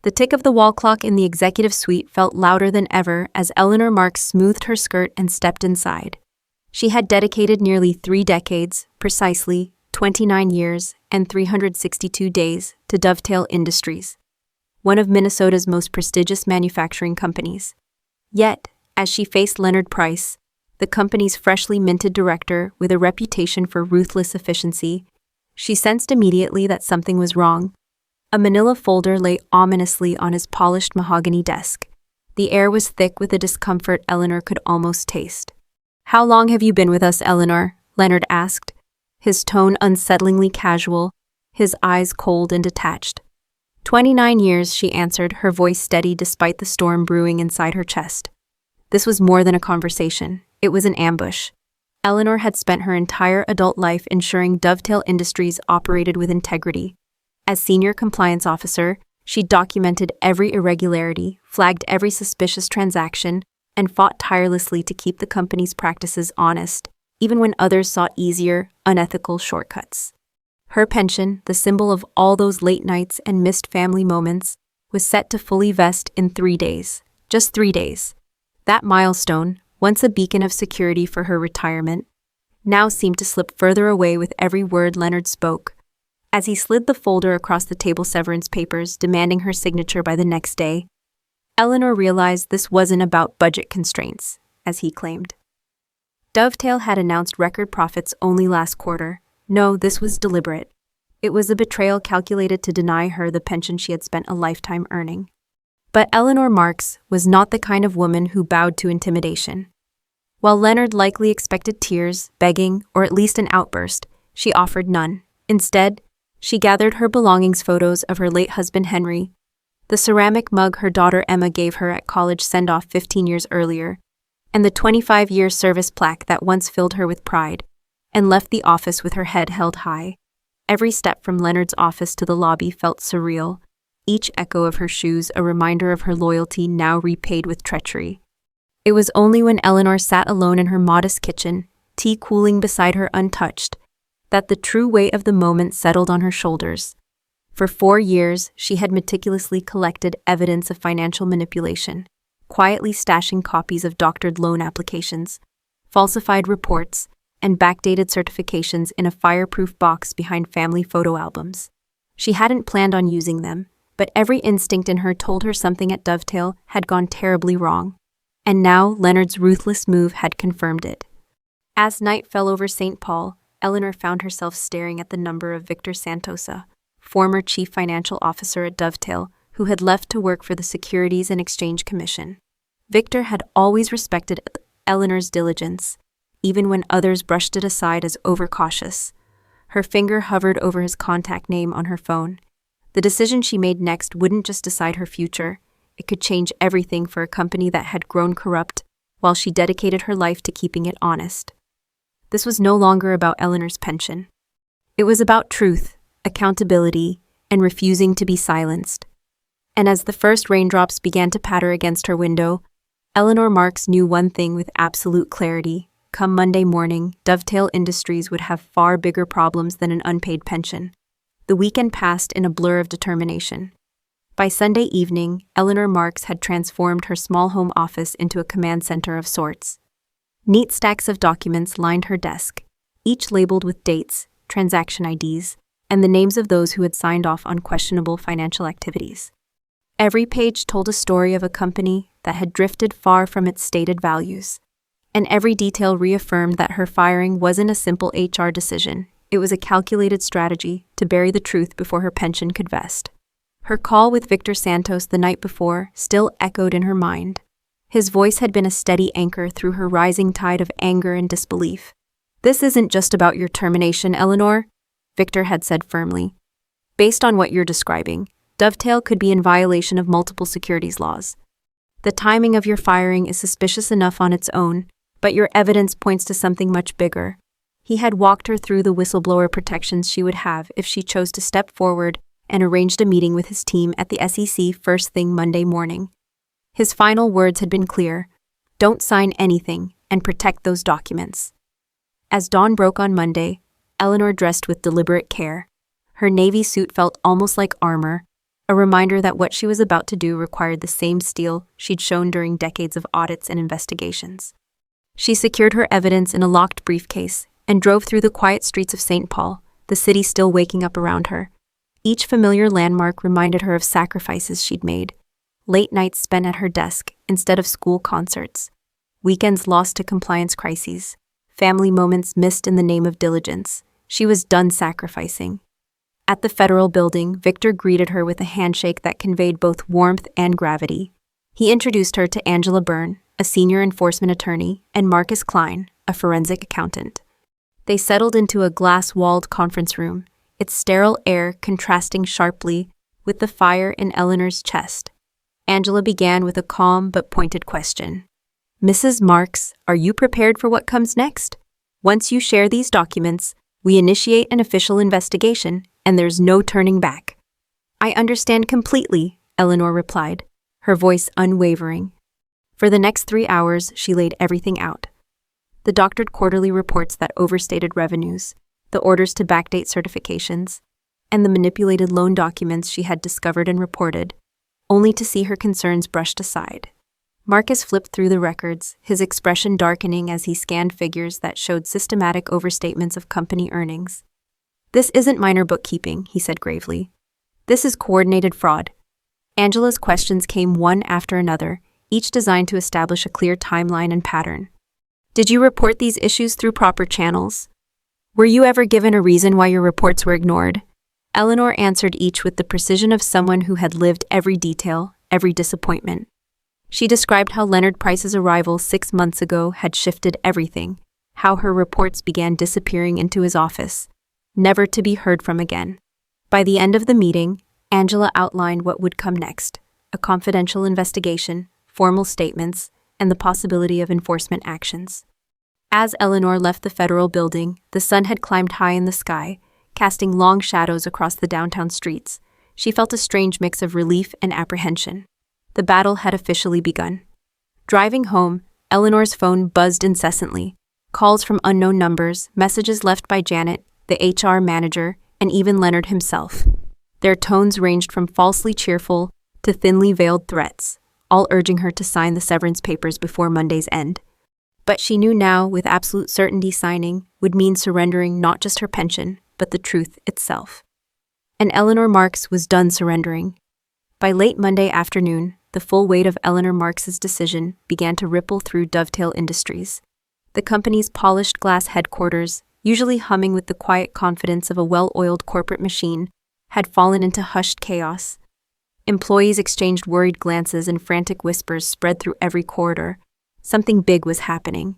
The tick of the wall clock in the executive suite felt louder than ever as Eleanor Marks smoothed her skirt and stepped inside. She had dedicated nearly 3 decades, precisely 29 years and 362 days, to Dovetail Industries, one of Minnesota's most prestigious manufacturing companies. Yet, as she faced Leonard Price, the company's freshly minted director with a reputation for ruthless efficiency, she sensed immediately that something was wrong. A manila folder lay ominously on his polished mahogany desk. The air was thick with a discomfort Eleanor could almost taste. "How long have you been with us, Eleanor?" Leonard asked, his tone unsettlingly casual, his eyes cold and detached. 29 years, she answered, her voice steady despite the storm brewing inside her chest. This was more than a conversation. It was an ambush. Eleanor had spent her entire adult life ensuring Dovetail Industries operated with integrity. As senior compliance officer, she documented every irregularity, flagged every suspicious transaction, and fought tirelessly to keep the company's practices honest, even when others sought easier, unethical shortcuts. Her pension, the symbol of all those late nights and missed family moments, was set to fully vest in 3 days. Just 3 days. That milestone, once a beacon of security for her retirement, now seemed to slip further away with every word Leonard spoke. As he slid the folder across the table severance papers, demanding her signature by the next day, Eleanor realized this wasn't about budget constraints, as he claimed. Dovetail had announced record profits only last quarter. No, this was deliberate. It was a betrayal calculated to deny her the pension she had spent a lifetime earning. But Eleanor Marks was not the kind of woman who bowed to intimidation. While Leonard likely expected tears, begging, or at least an outburst, she offered none. Instead, she gathered her belongings, photos of her late husband Henry, the ceramic mug her daughter Emma gave her at college send-off 15 years earlier, and the 25-year service plaque that once filled her with pride, and left the office with her head held high. Every step from Leonard's office to the lobby felt surreal, each echo of her shoes a reminder of her loyalty now repaid with treachery. It was only when Eleanor sat alone in her modest kitchen, tea cooling beside her untouched, that the true weight of the moment settled on her shoulders. For 4 years, she had meticulously collected evidence of financial manipulation, quietly stashing copies of doctored loan applications, falsified reports, and backdated certifications in a fireproof box behind family photo albums. She hadn't planned on using them, but every instinct in her told her something at Dovetail had gone terribly wrong. And now Leonard's ruthless move had confirmed it. As night fell over St. Paul, Eleanor found herself staring at the number of Victor Santosa, former chief financial officer at Dovetail, who had left to work for the Securities and Exchange Commission. Victor had always respected Eleanor's diligence, even when others brushed it aside as overcautious. Her finger hovered over his contact name on her phone. The decision she made next wouldn't just decide her future. It could change everything for a company that had grown corrupt, while she dedicated her life to keeping it honest. This was no longer about Eleanor's pension. It was about truth, accountability, and refusing to be silenced. And as the first raindrops began to patter against her window, Eleanor Marks knew one thing with absolute clarity. Come Monday morning, Dovetail Industries would have far bigger problems than an unpaid pension. The weekend passed in a blur of determination. By Sunday evening, Eleanor Marks had transformed her small home office into a command center of sorts. Neat stacks of documents lined her desk, each labeled with dates, transaction IDs, and the names of those who had signed off on questionable financial activities. Every page told a story of a company that had drifted far from its stated values, and every detail reaffirmed that her firing wasn't a simple HR decision. It was a calculated strategy to bury the truth before her pension could vest. Her call with Victor Santos the night before still echoed in her mind. His voice had been a steady anchor through her rising tide of anger and disbelief. "This isn't just about your termination, Eleanor," Victor had said firmly. "Based on what you're describing, Dovetail could be in violation of multiple securities laws. The timing of your firing is suspicious enough on its own, but your evidence points to something much bigger." He had walked her through the whistleblower protections she would have if she chose to step forward, and arranged a meeting with his team at the SEC first thing Monday morning. His final words had been clear: don't sign anything and protect those documents. As dawn broke on Monday, Eleanor dressed with deliberate care. Her navy suit felt almost like armor, a reminder that what she was about to do required the same steel she'd shown during decades of audits and investigations. She secured her evidence in a locked briefcase and drove through the quiet streets of St. Paul, the city still waking up around her. Each familiar landmark reminded her of sacrifices she'd made. Late nights spent at her desk instead of school concerts. Weekends lost to compliance crises. Family moments missed in the name of diligence. She was done sacrificing. At the federal building, Victor greeted her with a handshake that conveyed both warmth and gravity. He introduced her to Angela Byrne, a senior enforcement attorney, and Marcus Klein, a forensic accountant. They settled into a glass-walled conference room, its sterile air contrasting sharply with the fire in Eleanor's chest. Angela began with a calm but pointed question. "Mrs. Marks, are you prepared for what comes next? Once you share these documents, we initiate an official investigation, and there's no turning back." "I understand completely," Eleanor replied, her voice unwavering. For the next 3 hours, she laid everything out. The doctored quarterly reports that overstated revenues, the orders to backdate certifications, and the manipulated loan documents she had discovered and reported, only to see her concerns brushed aside. Marcus flipped through the records, his expression darkening as he scanned figures that showed systematic overstatements of company earnings. "This isn't minor bookkeeping," he said gravely. "This is coordinated fraud." Angela's questions came one after another, each designed to establish a clear timeline and pattern. "Did you report these issues through proper channels? Were you ever given a reason why your reports were ignored?" Eleanor answered each with the precision of someone who had lived every detail, every disappointment. She described how Leonard Price's arrival 6 months ago had shifted everything, how her reports began disappearing into his office, never to be heard from again. By the end of the meeting, Angela outlined what would come next: a confidential investigation, formal statements, and the possibility of enforcement actions. As Eleanor left the federal building, the sun had climbed high in the sky, casting long shadows across the downtown streets. She felt a strange mix of relief and apprehension. The battle had officially begun. Driving home, Eleanor's phone buzzed incessantly. Calls from unknown numbers, messages left by Janet, the HR manager, and even Leonard himself. Their tones ranged from falsely cheerful to thinly veiled threats, all urging her to sign the severance papers before Monday's end. But she knew now, with absolute certainty, signing would mean surrendering not just her pension, but the truth itself. And Eleanor Marks was done surrendering. By late Monday afternoon, the full weight of Eleanor Marks's decision began to ripple through Dovetail Industries. The company's polished glass headquarters, usually humming with the quiet confidence of a well-oiled corporate machine, had fallen into hushed chaos. Employees exchanged worried glances and frantic whispers spread through every corridor. Something big was happening.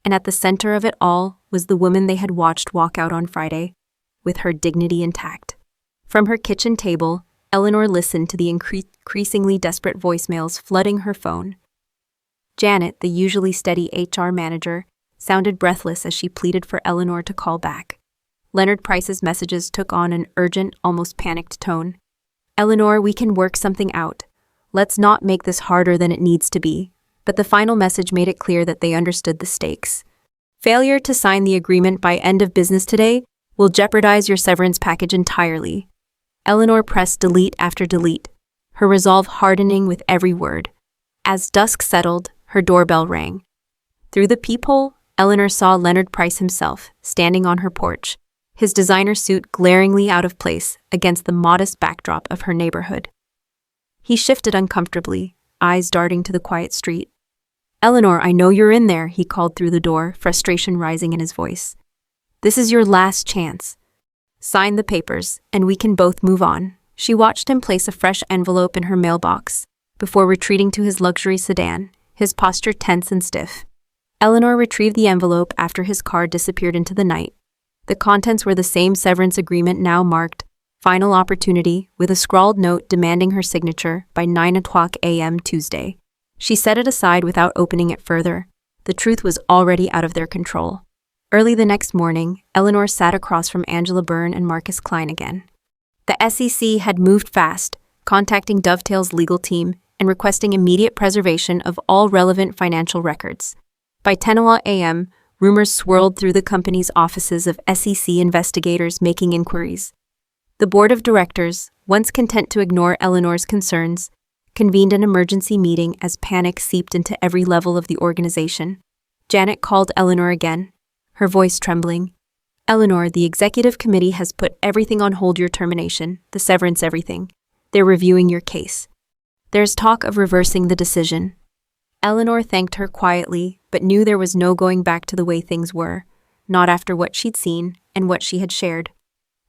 And at the center of it all was the woman they had watched walk out on Friday, with her dignity intact. From her kitchen table, Eleanor listened to the increasingly desperate voicemails flooding her phone. Janet, the usually steady HR manager, sounded breathless as she pleaded for Eleanor to call back. Leonard Price's messages took on an urgent, almost panicked tone. "Eleanor, we can work something out. Let's not make this harder than it needs to be." But the final message made it clear that they understood the stakes. "Failure to sign the agreement by end of business today will jeopardize your severance package entirely." Eleanor pressed delete after delete, her resolve hardening with every word. As dusk settled, her doorbell rang. Through the peephole, Eleanor saw Leonard Price himself, standing on her porch, his designer suit glaringly out of place against the modest backdrop of her neighborhood. He shifted uncomfortably, eyes darting to the quiet street. "Eleanor, I know you're in there," he called through the door, frustration rising in his voice. "This is your last chance. Sign the papers, and we can both move on." She watched him place a fresh envelope in her mailbox before retreating to his luxury sedan, his posture tense and stiff. Eleanor retrieved the envelope after his car disappeared into the night. The contents were the same severance agreement now marked "Final Opportunity" with a scrawled note demanding her signature by 9 a.m. Tuesday. She set it aside without opening it further. The truth was already out of their control. Early the next morning, Eleanor sat across from Angela Byrne and Marcus Klein again. The SEC had moved fast, contacting Dovetail's legal team and requesting immediate preservation of all relevant financial records. By 10 a.m., rumors swirled through the company's offices of SEC investigators making inquiries. The board of directors, once content to ignore Eleanor's concerns, convened an emergency meeting as panic seeped into every level of the organization. Janet called Eleanor again, her voice trembling. Eleanor, the executive committee has put everything on hold, your termination, the severance, everything. They're reviewing your case. There's talk of reversing the decision. Eleanor thanked her quietly, but knew there was no going back to the way things were, not after what she'd seen and what she had shared.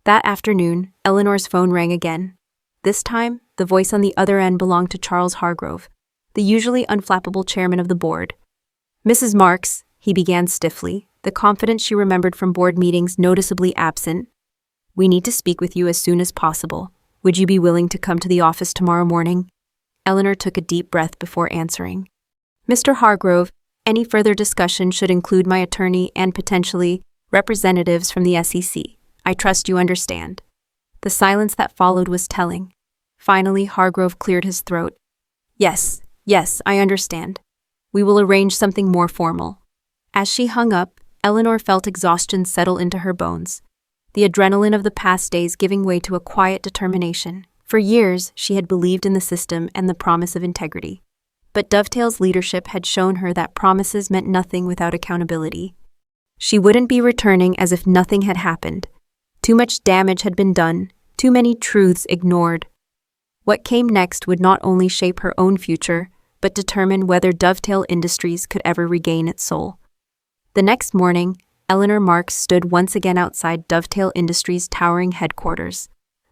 That afternoon, Eleanor's phone rang again. This time, the voice on the other end belonged to Charles Hargrove, the usually unflappable chairman of the board. Mrs. Marks, he began stiffly, the confidence she remembered from board meetings noticeably absent. We need to speak with you as soon as possible. Would you be willing to come to the office tomorrow morning? Eleanor took a deep breath before answering. Mr. Hargrove, any further discussion should include my attorney and potentially representatives from the SEC. I trust you understand. The silence that followed was telling. Finally, Hargrove cleared his throat. Yes, I understand. We will arrange something more formal. As she hung up, Eleanor felt exhaustion settle into her bones, the adrenaline of the past days giving way to a quiet determination. For years, she had believed in the system and the promise of integrity. But Dovetail's leadership had shown her that promises meant nothing without accountability. She wouldn't be returning as if nothing had happened. Too much damage had been done, too many truths ignored. What came next would not only shape her own future, but determine whether Dovetail Industries could ever regain its soul. The next morning, Eleanor Marks stood once again outside Dovetail Industries' towering headquarters.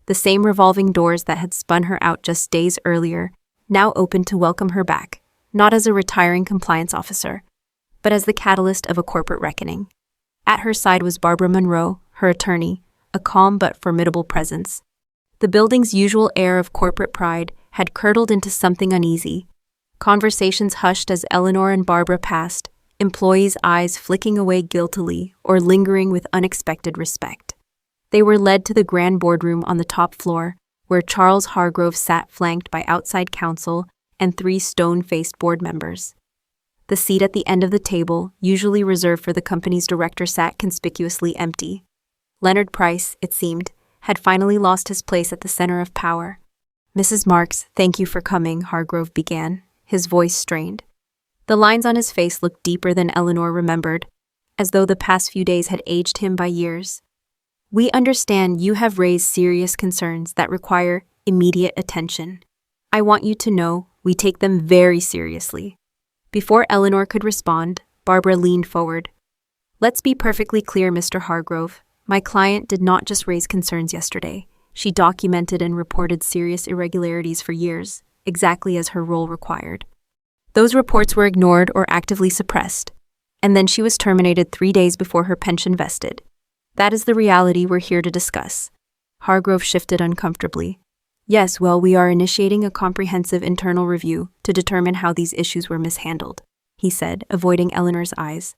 The same revolving doors that had spun her out just days earlier now opened to welcome her back, not as a retiring compliance officer, but as the catalyst of a corporate reckoning. At her side was Barbara Monroe, her attorney, a calm but formidable presence. The building's usual air of corporate pride had curdled into something uneasy. Conversations hushed as Eleanor and Barbara passed, employees' eyes flicking away guiltily or lingering with unexpected respect. They were led to the grand boardroom on the top floor, where Charles Hargrove sat flanked by outside counsel and 3 stone-faced board members. The seat at the end of the table, usually reserved for the company's director, sat conspicuously empty. Leonard Price, it seemed, had finally lost his place at the center of power. Mrs. Marks, thank you for coming, Hargrove began, his voice strained. The lines on his face looked deeper than Eleanor remembered, as though the past few days had aged him by years. We understand you have raised serious concerns that require immediate attention. I want you to know we take them very seriously. Before Eleanor could respond, Barbara leaned forward. Let's be perfectly clear, Mr. Hargrove. My client did not just raise concerns yesterday. She documented and reported serious irregularities for years, exactly as her role required. Those reports were ignored or actively suppressed, and then she was terminated 3 days before her pension vested. That is the reality we're here to discuss. Hargrove shifted uncomfortably. Yes, well, we are initiating a comprehensive internal review to determine how these issues were mishandled, he said, avoiding Eleanor's eyes.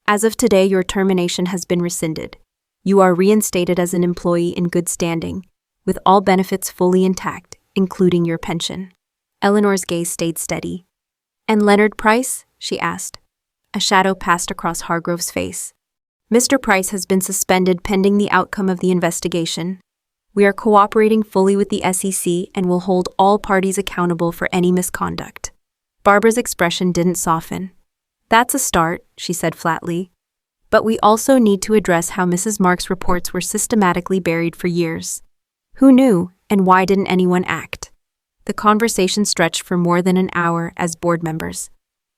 As of today, your termination has been rescinded. You are reinstated as an employee in good standing, with all benefits fully intact, including your pension. Eleanor's gaze stayed steady. And Leonard Price? She asked. A shadow passed across Hargrove's face. Mr. Price has been suspended pending the outcome of the investigation. We are cooperating fully with the SEC and will hold all parties accountable for any misconduct. Barbara's expression didn't soften. That's a start, she said flatly. But we also need to address how Mrs. Marks' reports were systematically buried for years. Who knew, and why didn't anyone act? The conversation stretched for more than an hour as board members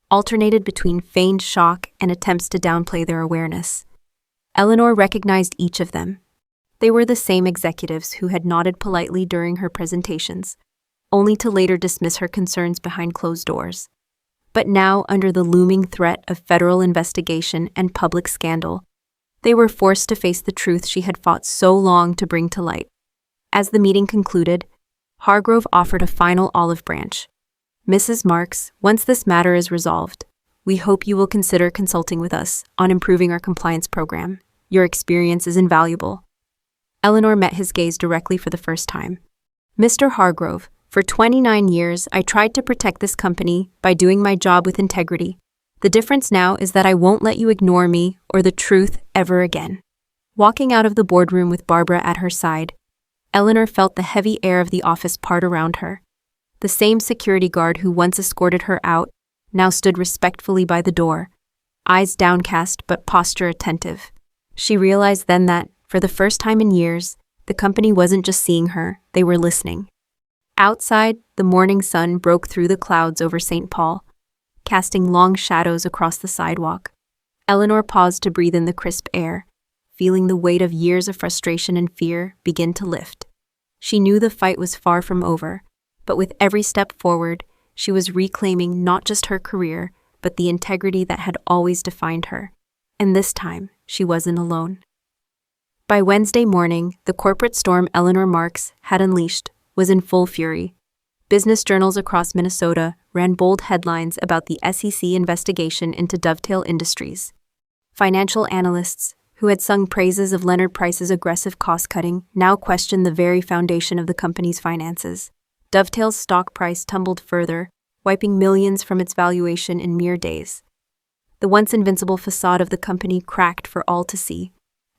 alternated between feigned shock and attempts to downplay their awareness. Eleanor recognized each of them. They were the same executives who had nodded politely during her presentations, only to later dismiss her concerns behind closed doors. But now, under the looming threat of federal investigation and public scandal, they were forced to face the truth she had fought so long to bring to light. As the meeting concluded, Hargrove offered a final olive branch. Mrs. Marks, once this matter is resolved, we hope you will consider consulting with us on improving our compliance program. Your experience is invaluable. Eleanor met his gaze directly for the first time. Mr. Hargrove, for 29 years, I tried to protect this company by doing my job with integrity. The difference now is that I won't let you ignore me or the truth ever again. Walking out of the boardroom with Barbara at her side, Eleanor felt the heavy air of the office part around her. The same security guard who once escorted her out now stood respectfully by the door, eyes downcast but posture attentive. She realized then that, for the first time in years, the company wasn't just seeing her, they were listening. Outside, the morning sun broke through the clouds over St. Paul, casting long shadows across the sidewalk. Eleanor paused to breathe in the crisp air, feeling the weight of years of frustration and fear begin to lift. She knew the fight was far from over, but with every step forward, she was reclaiming not just her career, but the integrity that had always defined her. And this time, she wasn't alone. By Wednesday morning, the corporate storm Eleanor Marks had unleashed was in full fury. Business journals across Minnesota ran bold headlines about the SEC investigation into Dovetail Industries. Financial analysts, who had sung praises of Leonard Price's aggressive cost-cutting, now questioned the very foundation of the company's finances. Dovetail's stock price tumbled further, wiping millions from its valuation in mere days. The once invincible facade of the company cracked for all to see.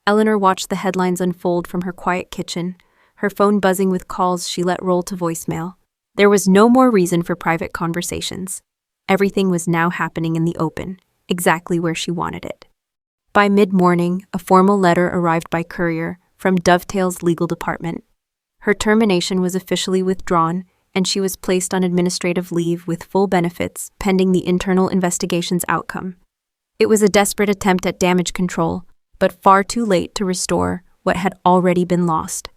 Eleanor watched the headlines unfold from her quiet kitchen, her phone buzzing with calls she let roll to voicemail. There was no more reason for private conversations. Everything was now happening in the open, exactly where she wanted it. By mid-morning, a formal letter arrived by courier from Dovetail's legal department. Her termination was officially withdrawn, and she was placed on administrative leave with full benefits pending the internal investigation's outcome. It was a desperate attempt at damage control, but far too late to restore what had already been lost.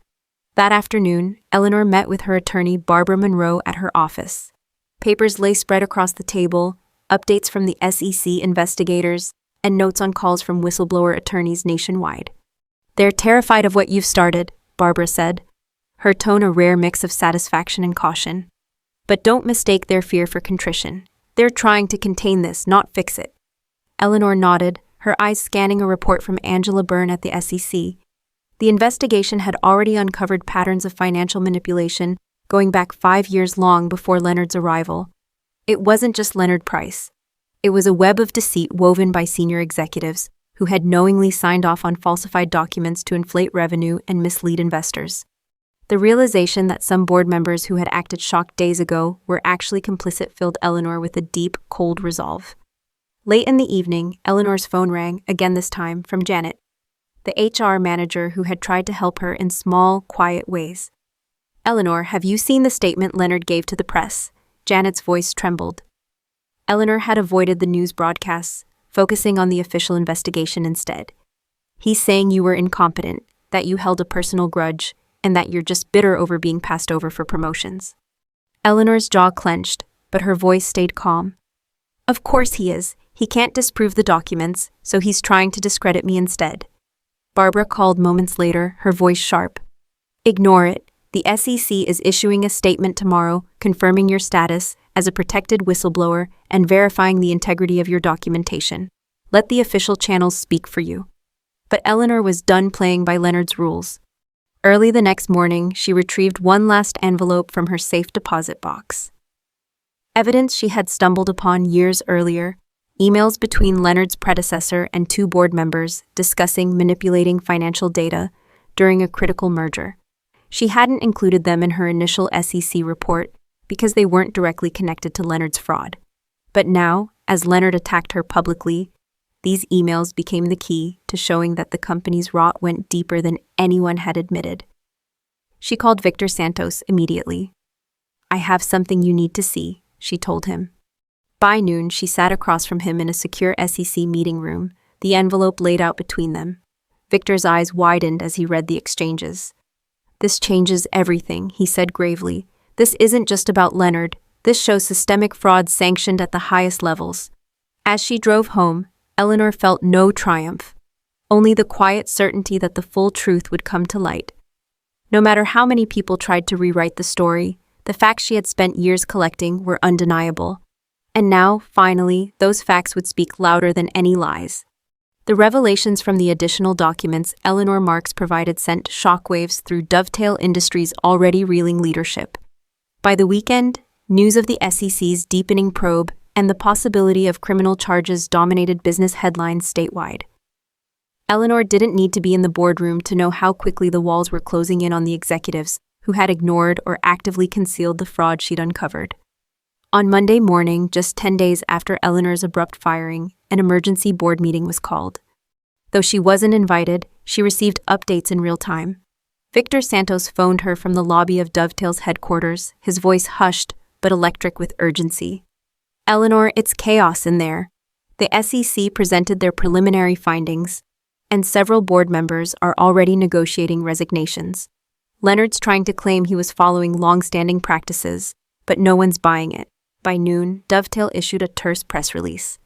That afternoon, Eleanor met with her attorney Barbara Monroe at her office. Papers lay spread across the table, updates from the SEC investigators, and notes on calls from whistleblower attorneys nationwide. "They're terrified of what you've started," Barbara said, her tone a rare mix of satisfaction and caution. "But don't mistake their fear for contrition. They're trying to contain this, not fix it." Eleanor nodded, her eyes scanning a report from Angela Byrne at the SEC. The investigation had already uncovered patterns of financial manipulation going back 5 years long before Leonard's arrival. It wasn't just Leonard Price. It was a web of deceit woven by senior executives who had knowingly signed off on falsified documents to inflate revenue and mislead investors. The realization that some board members who had acted shocked days ago were actually complicit filled Eleanor with a deep, cold resolve. Late in the evening, Eleanor's phone rang, again this time from Janet, the HR manager who had tried to help her in small, quiet ways. "Eleanor, have you seen the statement Leonard gave to the press?" Janet's voice trembled. Eleanor had avoided the news broadcasts, focusing on the official investigation instead. "He's saying you were incompetent, that you held a personal grudge, and that you're just bitter over being passed over for promotions." Eleanor's jaw clenched, but her voice stayed calm. "Of course he is. He can't disprove the documents, so he's trying to discredit me instead." Barbara called moments later, her voice sharp. "Ignore it. The SEC is issuing a statement tomorrow confirming your status as a protected whistleblower and verifying the integrity of your documentation. Let the official channels speak for you." But Eleanor was done playing by Leonard's rules. Early the next morning, she retrieved one last envelope from her safe deposit box. Evidence she had stumbled upon years earlier, emails between Leonard's predecessor and 2 board members discussing manipulating financial data during a critical merger. She hadn't included them in her initial SEC report because they weren't directly connected to Leonard's fraud. But now, as Leonard attacked her publicly, these emails became the key to showing that the company's rot went deeper than anyone had admitted. She called Victor Santos immediately. "I have something you need to see," she told him. By noon, she sat across from him in a secure SEC meeting room, the envelope laid out between them. Victor's eyes widened as he read the exchanges. "This changes everything," he said gravely. "This isn't just about Leonard. This shows systemic fraud sanctioned at the highest levels." As she drove home, Eleanor felt no triumph, only the quiet certainty that the full truth would come to light. No matter how many people tried to rewrite the story, the facts she had spent years collecting were undeniable. And now, finally, those facts would speak louder than any lies. The revelations from the additional documents Eleanor Marks provided sent shockwaves through Dovetail Industries' already reeling leadership. By the weekend, news of the SEC's deepening probe and the possibility of criminal charges dominated business headlines statewide. Eleanor didn't need to be in the boardroom to know how quickly the walls were closing in on the executives who had ignored or actively concealed the fraud she'd uncovered. On Monday morning, just 10 days after Eleanor's abrupt firing, an emergency board meeting was called. Though she wasn't invited, she received updates in real time. Victor Santos phoned her from the lobby of Dovetail's headquarters, his voice hushed but electric with urgency. "Eleanor, it's chaos in there." The SEC presented their preliminary findings, and several board members are already negotiating resignations. Leonard's trying to claim he was following long-standing practices, but no one's buying it. By noon, Dovetail issued a terse press release.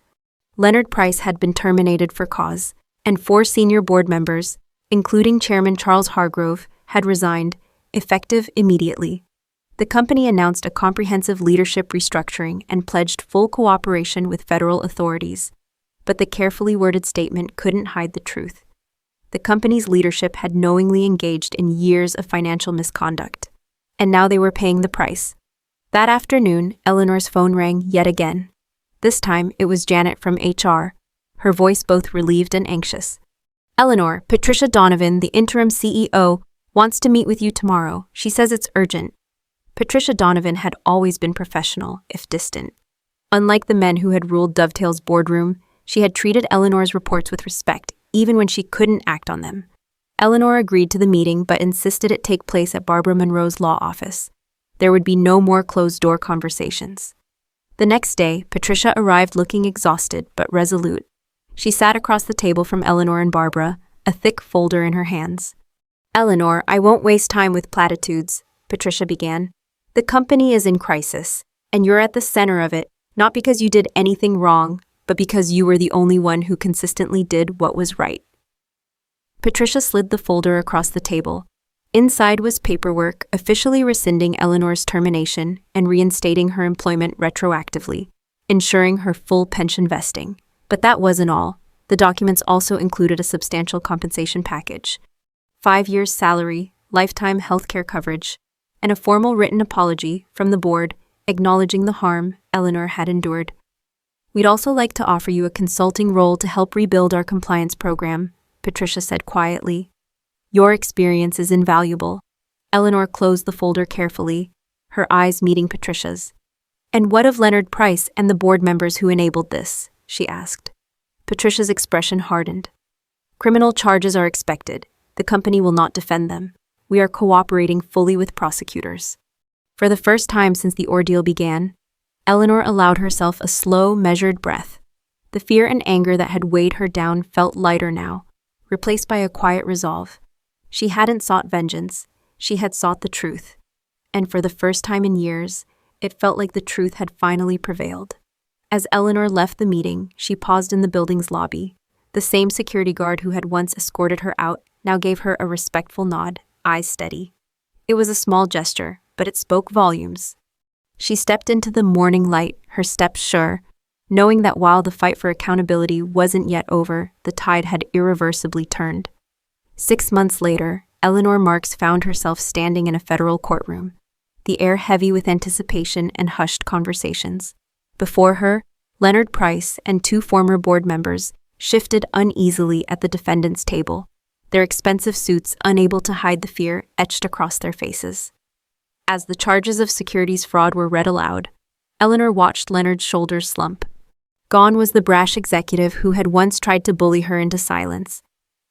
Leonard Price had been terminated for cause, and 4 senior board members, including Chairman Charles Hargrove, had resigned, effective immediately. The company announced a comprehensive leadership restructuring and pledged full cooperation with federal authorities. But the carefully worded statement couldn't hide the truth. The company's leadership had knowingly engaged in years of financial misconduct, and now they were paying the price. That afternoon, Eleanor's phone rang yet again. This time, it was Janet from HR, her voice both relieved and anxious. "Eleanor, Patricia Donovan, the interim CEO, wants to meet with you tomorrow. She says it's urgent." Patricia Donovan had always been professional, if distant. Unlike the men who had ruled Dovetail's boardroom, she had treated Eleanor's reports with respect, even when she couldn't act on them. Eleanor agreed to the meeting but insisted it take place at Barbara Monroe's law office. There would be no more closed-door conversations. The next day, Patricia arrived looking exhausted but resolute. She sat across the table from Eleanor and Barbara, a thick folder in her hands. "Eleanor, I won't waste time with platitudes," Patricia began. "The company is in crisis, and you're at the center of it, not because you did anything wrong, but because you were the only one who consistently did what was right." Patricia slid the folder across the table. Inside was paperwork officially rescinding Eleanor's termination and reinstating her employment retroactively, ensuring her full pension vesting. But that wasn't all. The documents also included a substantial compensation package: 5 years' salary, lifetime healthcare coverage, and a formal written apology from the board acknowledging the harm Eleanor had endured. "We'd also like to offer you a consulting role to help rebuild our compliance program," Patricia said quietly. "Your experience is invaluable." Eleanor closed the folder carefully, her eyes meeting Patricia's. "And what of Leonard Price and the board members who enabled this?" she asked. Patricia's expression hardened. "Criminal charges are expected. The company will not defend them. We are cooperating fully with prosecutors." For the first time since the ordeal began, Eleanor allowed herself a slow, measured breath. The fear and anger that had weighed her down felt lighter now, replaced by a quiet resolve. She hadn't sought vengeance, she had sought the truth. And for the first time in years, it felt like the truth had finally prevailed. As Eleanor left the meeting, she paused in the building's lobby. The same security guard who had once escorted her out now gave her a respectful nod, eyes steady. It was a small gesture, but it spoke volumes. She stepped into the morning light, her steps sure, knowing that while the fight for accountability wasn't yet over, the tide had irreversibly turned. 6 months later, Eleanor Marks found herself standing in a federal courtroom, the air heavy with anticipation and hushed conversations. Before her, Leonard Price and 2 former board members shifted uneasily at the defendant's table, their expensive suits unable to hide the fear etched across their faces. As the charges of securities fraud were read aloud, Eleanor watched Leonard's shoulders slump. Gone was the brash executive who had once tried to bully her into silence.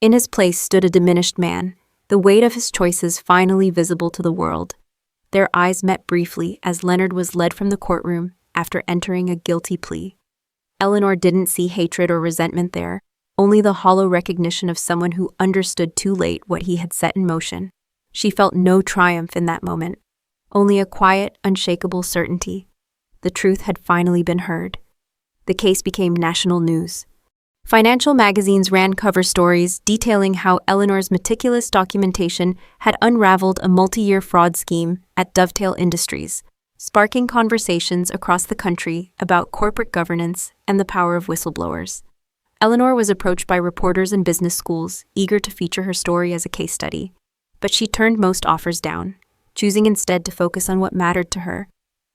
In his place stood a diminished man, the weight of his choices finally visible to the world. Their eyes met briefly as Leonard was led from the courtroom after entering a guilty plea. Eleanor didn't see hatred or resentment there, only the hollow recognition of someone who understood too late what he had set in motion. She felt no triumph in that moment, only a quiet, unshakable certainty. The truth had finally been heard. The case became national news. Financial magazines ran cover stories detailing how Eleanor's meticulous documentation had unraveled a multi-year fraud scheme at Dovetail Industries, sparking conversations across the country about corporate governance and the power of whistleblowers. Eleanor was approached by reporters and business schools eager to feature her story as a case study, but she turned most offers down, choosing instead to focus on what mattered to her,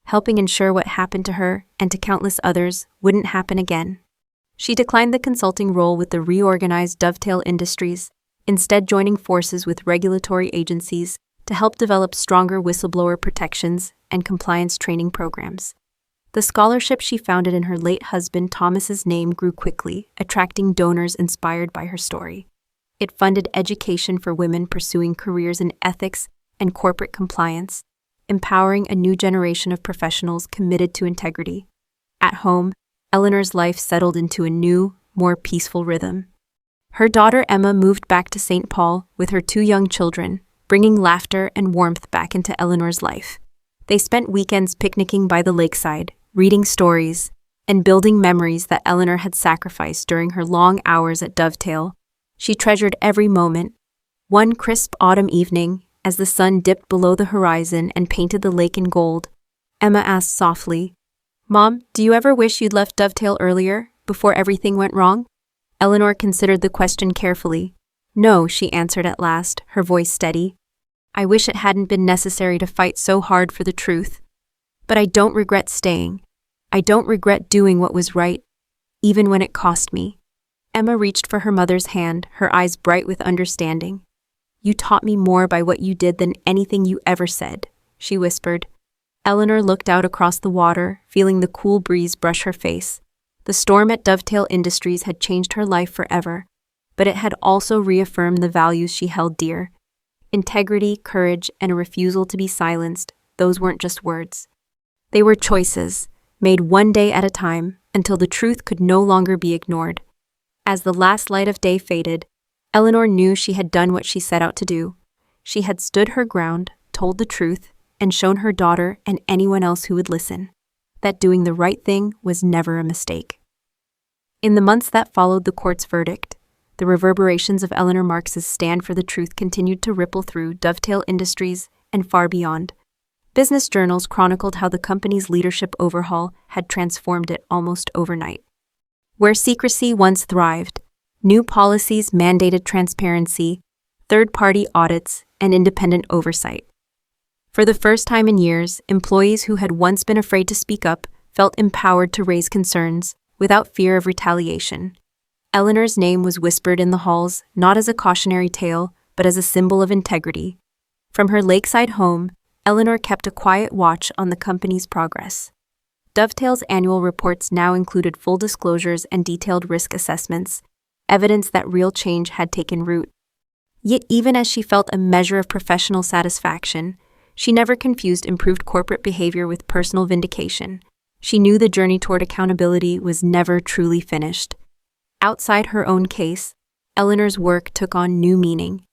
helping ensure what happened to her and to countless others wouldn't happen again. She declined the consulting role with the reorganized Dovetail Industries, instead joining forces with regulatory agencies to help develop stronger whistleblower protections and compliance training programs. The scholarship she founded in her late husband Thomas's name grew quickly, attracting donors inspired by her story. It funded education for women pursuing careers in ethics and corporate compliance, empowering a new generation of professionals committed to integrity. At home, Eleanor's life settled into a new, more peaceful rhythm. Her daughter Emma moved back to St. Paul with her 2 young children, bringing laughter and warmth back into Eleanor's life. They spent weekends picnicking by the lakeside, reading stories, and building memories that Eleanor had sacrificed during her long hours at Dovetail. She treasured every moment. One crisp autumn evening, as the sun dipped below the horizon and painted the lake in gold, Emma asked softly, "Mom, do you ever wish you'd left Dovetail earlier, before everything went wrong?" Eleanor considered the question carefully. "No," she answered at last, her voice steady. "I wish it hadn't been necessary to fight so hard for the truth. But I don't regret staying. I don't regret doing what was right, even when it cost me." Emma reached for her mother's hand, her eyes bright with understanding. "You taught me more by what you did than anything you ever said," she whispered. Eleanor looked out across the water, feeling the cool breeze brush her face. The storm at Dovetail Industries had changed her life forever, but it had also reaffirmed the values she held dear. Integrity, courage, and a refusal to be silenced, those weren't just words. They were choices, made one day at a time, until the truth could no longer be ignored. As the last light of day faded, Eleanor knew she had done what she set out to do. She had stood her ground, told the truth, and shown her daughter and anyone else who would listen that doing the right thing was never a mistake. In the months that followed the court's verdict, the reverberations of Eleanor Marx's stand for the truth continued to ripple through Dovetail Industries and far beyond. Business journals chronicled how the company's leadership overhaul had transformed it almost overnight. Where secrecy once thrived, new policies mandated transparency, third-party audits, and independent oversight. For the first time in years, employees who had once been afraid to speak up felt empowered to raise concerns without fear of retaliation. Eleanor's name was whispered in the halls, not as a cautionary tale, but as a symbol of integrity. From her lakeside home, Eleanor kept a quiet watch on the company's progress. Dovetail's annual reports now included full disclosures and detailed risk assessments, evidence that real change had taken root. Yet even as she felt a measure of professional satisfaction, she never confused improved corporate behavior with personal vindication. She knew the journey toward accountability was never truly finished. Outside her own case, Eleanor's work took on new meaning.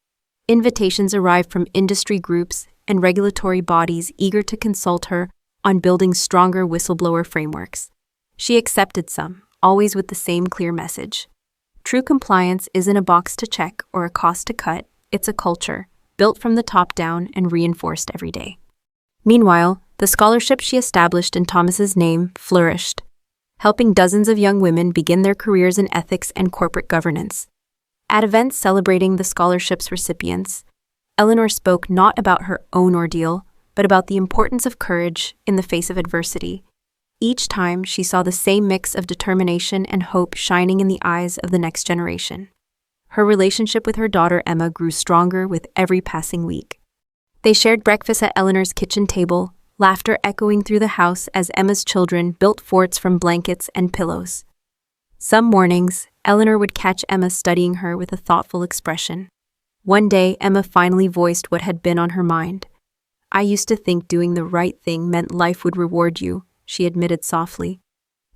Invitations arrived from industry groups and regulatory bodies eager to consult her on building stronger whistleblower frameworks. She accepted some, always with the same clear message. True compliance isn't a box to check or a cost to cut, it's a culture, built from the top down and reinforced every day. Meanwhile, the scholarship she established in Thomas's name flourished, helping dozens of young women begin their careers in ethics and corporate governance. At events celebrating the scholarship's recipients, Eleanor spoke not about her own ordeal, but about the importance of courage in the face of adversity. Each time, she saw the same mix of determination and hope shining in the eyes of the next generation. Her relationship with her daughter Emma grew stronger with every passing week. They shared breakfast at Eleanor's kitchen table, laughter echoing through the house as Emma's children built forts from blankets and pillows. Some mornings, Eleanor would catch Emma studying her with a thoughtful expression. One day, Emma finally voiced what had been on her mind. "I used to think doing the right thing meant life would reward you," she admitted softly.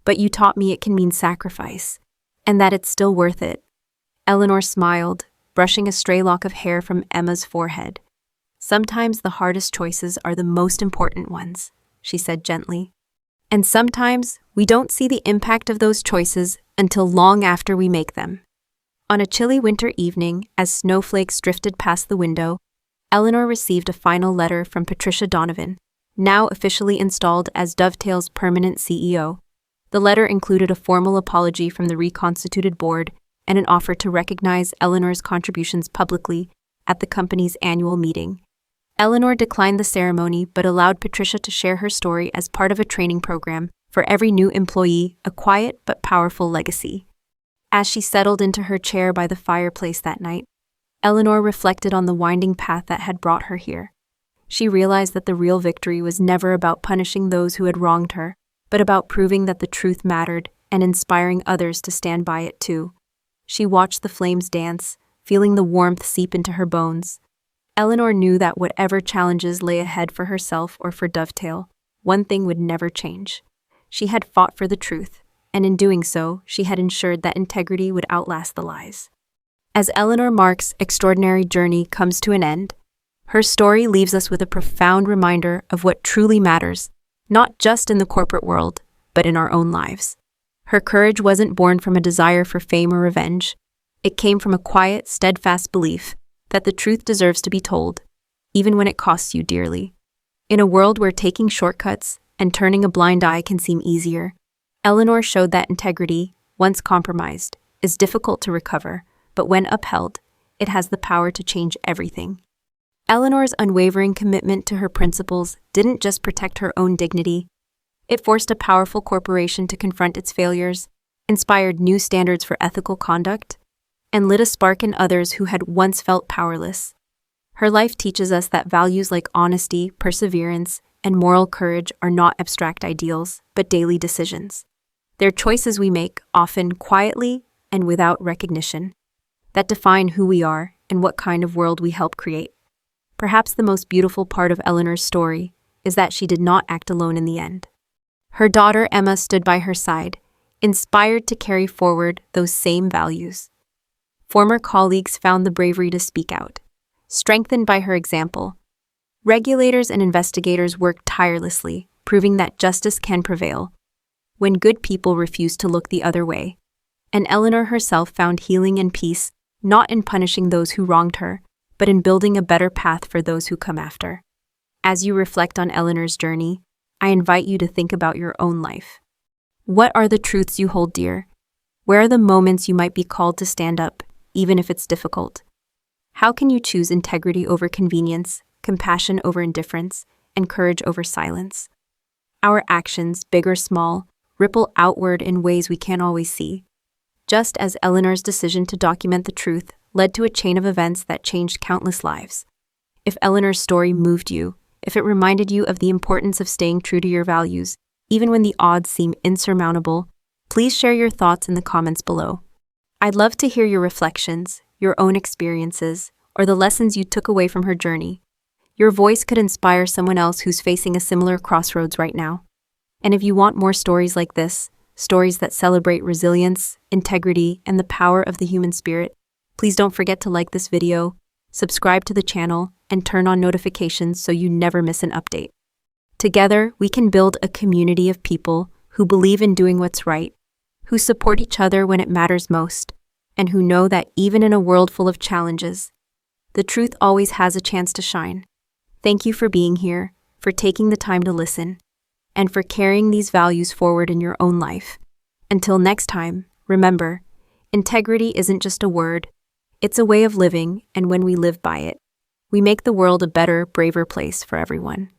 "But you taught me it can mean sacrifice, and that it's still worth it." Eleanor smiled, brushing a stray lock of hair from Emma's forehead. "Sometimes the hardest choices are the most important ones," she said gently. "And sometimes we don't see the impact of those choices until long after we make them." On a chilly winter evening, as snowflakes drifted past the window, Eleanor received a final letter from Patricia Donovan, now officially installed as Dovetail's permanent CEO. The letter included a formal apology from the reconstituted board and an offer to recognize Eleanor's contributions publicly at the company's annual meeting. Eleanor declined the ceremony but allowed Patricia to share her story as part of a training program for every new employee, a quiet but powerful legacy. As she settled into her chair by the fireplace that night, Eleanor reflected on the winding path that had brought her here. She realized that the real victory was never about punishing those who had wronged her, but about proving that the truth mattered and inspiring others to stand by it too. She watched the flames dance, feeling the warmth seep into her bones. Eleanor knew that whatever challenges lay ahead for herself or for Dovetail, one thing would never change. She had fought for the truth, and in doing so, she had ensured that integrity would outlast the lies. As Eleanor Marks' extraordinary journey comes to an end, her story leaves us with a profound reminder of what truly matters, not just in the corporate world, but in our own lives. Her courage wasn't born from a desire for fame or revenge. It came from a quiet, steadfast belief that the truth deserves to be told, even when it costs you dearly. In a world where taking shortcuts and turning a blind eye can seem easier, Eleanor showed that integrity, once compromised, is difficult to recover, but when upheld, it has the power to change everything. Eleanor's unwavering commitment to her principles didn't just protect her own dignity. It forced a powerful corporation to confront its failures, inspired new standards for ethical conduct, and lit a spark in others who had once felt powerless. Her life teaches us that values like honesty, perseverance, and moral courage are not abstract ideals, but daily decisions. They're choices we make, often quietly and without recognition, that define who we are and what kind of world we help create. Perhaps the most beautiful part of Eleanor's story is that she did not act alone in the end. Her daughter Emma stood by her side, inspired to carry forward those same values. Former colleagues found the bravery to speak out. Strengthened by her example, regulators and investigators worked tirelessly, proving that justice can prevail when good people refuse to look the other way. And Eleanor herself found healing and peace not in punishing those who wronged her, but in building a better path for those who come after. As you reflect on Eleanor's journey, I invite you to think about your own life. What are the truths you hold dear? Where are the moments you might be called to stand up, even if it's difficult? How can you choose integrity over convenience, compassion over indifference, and courage over silence? Our actions, big or small, ripple outward in ways we can't always see. Just as Eleanor's decision to document the truth led to a chain of events that changed countless lives. If Eleanor's story moved you, if it reminded you of the importance of staying true to your values, even when the odds seem insurmountable, please share your thoughts in the comments below. I'd love to hear your reflections, your own experiences, or the lessons you took away from her journey. Your voice could inspire someone else who's facing a similar crossroads right now. And if you want more stories like this, stories that celebrate resilience, integrity, and the power of the human spirit, please don't forget to like this video, subscribe to the channel, and turn on notifications so you never miss an update. Together, we can build a community of people who believe in doing what's right, who support each other when it matters most, and who know that even in a world full of challenges, the truth always has a chance to shine. Thank you for being here, for taking the time to listen, and for carrying these values forward in your own life. Until next time, remember, integrity isn't just a word, it's a way of living, and when we live by it, we make the world a better, braver place for everyone.